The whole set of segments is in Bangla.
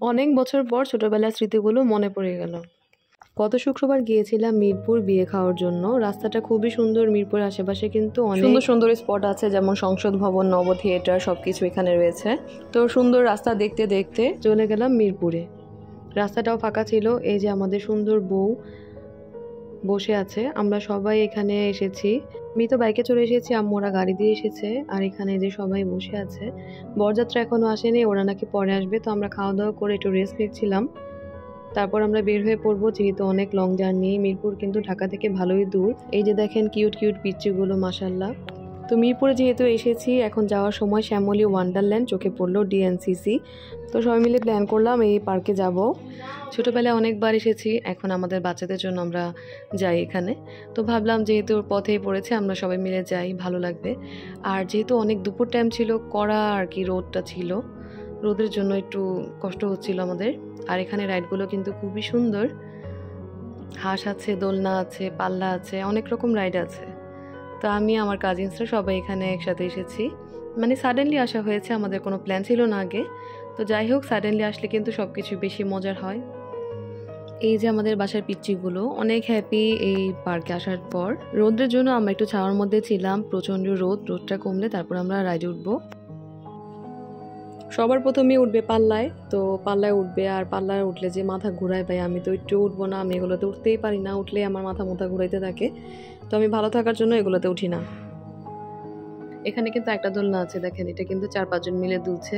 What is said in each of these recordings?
অনেক বছর পর ছোটবেলার স্মৃতিগুলো মনে পড়ে গেল। গত শুক্রবার গিয়েছিলাম মিরপুর বিয়ে খাওয়ার জন্য। রাস্তাটা খুবই সুন্দর। মিরপুরের আশেপাশে কিন্তু অনেক সুন্দর সুন্দর স্পট আছে, যেমন সংসদ ভবন, নব থিয়েটার, সবকিছু এখানে রয়েছে। তো সুন্দর রাস্তা দেখতে দেখতে চলে গেলাম মিরপুরে। রাস্তাটাও ফাঁকা ছিল। এই যে আমাদের সুন্দর বউ বসে আছে, আমরা সবাই এখানে এসেছি। আমি তো বাইকে চলে এসেছি, আম্মুরা গাড়ি দিয়ে এসেছে। আর এখানে যে সবাই বসে আছে, বরযাত্রা এখনো আসেনি, ওরা নাকি পরে আসবে। তো আমরা খাওয়া দাওয়া করে একটু রেস্ট নিচ্ছিলাম, তারপর আমরা বের হয়ে পড়বো, যেহেতু অনেক লং জার্নি। মিরপুর কিন্তু ঢাকা থেকে ভালোই দূর। এই যে দেখেন কিউট কিউট পিচ্চিগুলো, মাশাল্লাহ। তো মিরপুরে যেহেতু এসেছি, এখন যাওয়ার সময় শ্যামলী ওয়ান্ডারল্যান্ড চোখে পড়লো, ডিএনসিসি। তো সবাই মিলে প্ল্যান করলাম এই পার্কে যাব। ছোটোবেলায় অনেকবার এসেছি, এখন আমাদের বাচ্চাদের জন্য আমরা যাই এখানে। তো ভাবলাম যেহেতু পথেই পড়েছে, আমরা সবাই মিলে যাই, ভালো লাগবে। আর যেহেতু অনেক দুপুর টাইম ছিল, কড়া আর কি রোদটা ছিল, রোদের জন্য একটু কষ্ট হচ্ছিল আমাদের। আর এখানে রাইডগুলো কিন্তু খুবই সুন্দর। হাঁস আছে, দোলনা আছে, পাল্লা আছে, অনেক রকম রাইড আছে। তো আমি আমার কাজিনসরা সবাই এখানে একসাথে এসেছি। মানে সাডেনলি আসা হয়েছে, আমাদের কোনো প্ল্যান ছিল না আগে। তো যাই হোক, সাডেনলি আসলে কিন্তু সব কিছু বেশি মজার হয়। এই যে আমাদের বাসার পিচ্চিগুলো অনেক হ্যাপি এই পার্কে আসার পর। রোদের জন্য আমরা একটু ছাওয়ার মধ্যে ছিলাম, প্রচণ্ড রোদটা কমলে তারপর আমরা রাইডে উঠবো। সবার প্রথমে উঠবে পাল্লায়। তো পাল্লায় উঠবে, আর পাল্লায় উঠলে যে মাথা ঘুরায় ভাই, আমি তো একটু উঠবো না, আমি এগুলোতে উঠতেই পারি না। উঠলে আমার মাথা ঘুরাইতে থাকে। তো আমি ভালো থাকার জন্য এগুলোতে উঠি না। এখানে কিন্তু একটা দোলনা আছে, দেখেন, এটা কিন্তু 4-5 জন মিলে দুলছে।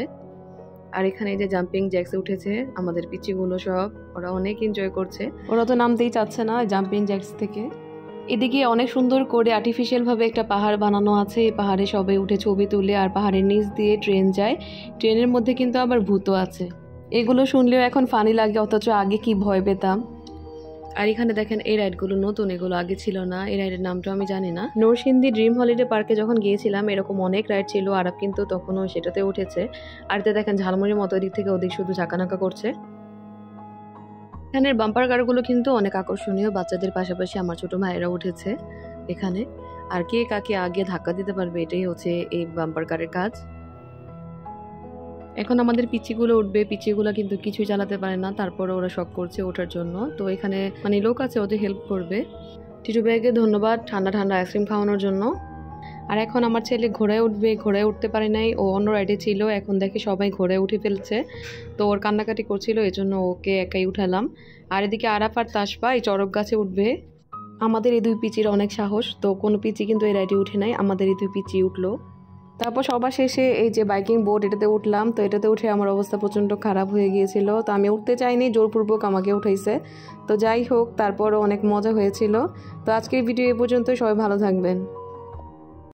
আর এখানে যে জাম্পিং জ্যাক্সে উঠেছে আমাদের পিচিগুলো সব, ওরা অনেক এনজয় করছে। ওরা তো নামতেই চাচ্ছে না জাম্পিং জ্যাক্স থেকে। এদিকে অনেক সুন্দর করে আর্টিফিশিয়াল ভাবে একটা পাহাড় বানানো আছে। এই পাহাড়ে সবাই উঠে ছবি তুলে, আর পাহাড়ের নিচ দিয়ে ট্রেন যায়। ট্রেনের মধ্যে কিন্তু আবার ভূতও আছে। এগুলো শুনলেও এখন ফানি লাগে, অথচ আগে কি ভয় পেতাম। আর এখানে দেখেন এই রাইডগুলো নতুন, এগুলো আগে ছিল না। এই রাইডের নামটা আমি জানি না। নরসিংদী ড্রিম হলিডে পার্কে যখন গিয়েছিলাম, এরকম অনেক রাইড ছিল, আরব কিন্তু তখনও সেটাতে উঠেছে। আর এতে দেখেন ঝালমুড়ির মতো এদিক থেকে ওদিক শুধু ঝাঁকানাকা করছে। এখানের বাম্পার কারগুলো কিন্তু অনেক আকর্ষণীয়। বাচ্চাদের পাশাপাশি আমার ছোট ভাইয়েরা উঠেছে এখানে। আর কে কাকে আগে ধাক্কা দিতে পারবে, এটাই হচ্ছে এই বাম্পার কারের কাজ। এখন আমাদের পিচিগুলো উঠবে। পিচিগুলো কিন্তু কিছুই চালাতে পারে না, তারপরে ওরা শখ করছে ওঠার জন্য। তো এখানে মানে লোক আছে, ওদের হেল্প করবে। টিটু ভাইকে ধন্যবাদ ঠান্ডা ঠান্ডা আইসক্রিম খাওয়ানোর জন্য। আর এখন আমার ছেলে ঘোড়ায় উঠবে। ঘোড়ায় উঠতে পারে নাই, ও অন্য রাইডে ছিল। এখন দেখে সবাই ঘোড়ায় উঠে ফেলছে, তো ওর কান্নাকাটি করছিল, এজন্য ওকে একাই উঠালাম। আর এদিকে আরাফ আর তাসফা এই চড়ক গাছে উঠবে। আমাদের এই দুই পিচির অনেক সাহস, তো কোনো পিচি কিন্তু এই রাইডে উঠে নাই, আমাদের এই দুই পিচি উঠলো। তারপর সবার শেষে এই যে বাইকিং বোর্ড, এটাতে উঠলাম। তো এটাতে উঠে আমার অবস্থা প্রচণ্ড খারাপ হয়ে গিয়েছিল। তো আমি উঠতে চাইনি, জোরপূর্বক আমাকে উঠাইছে। তো যাই হোক, তারপরও অনেক মজা হয়েছিল। তো আজকের ভিডিও এ পর্যন্ত, সবাই ভালো থাকবেন।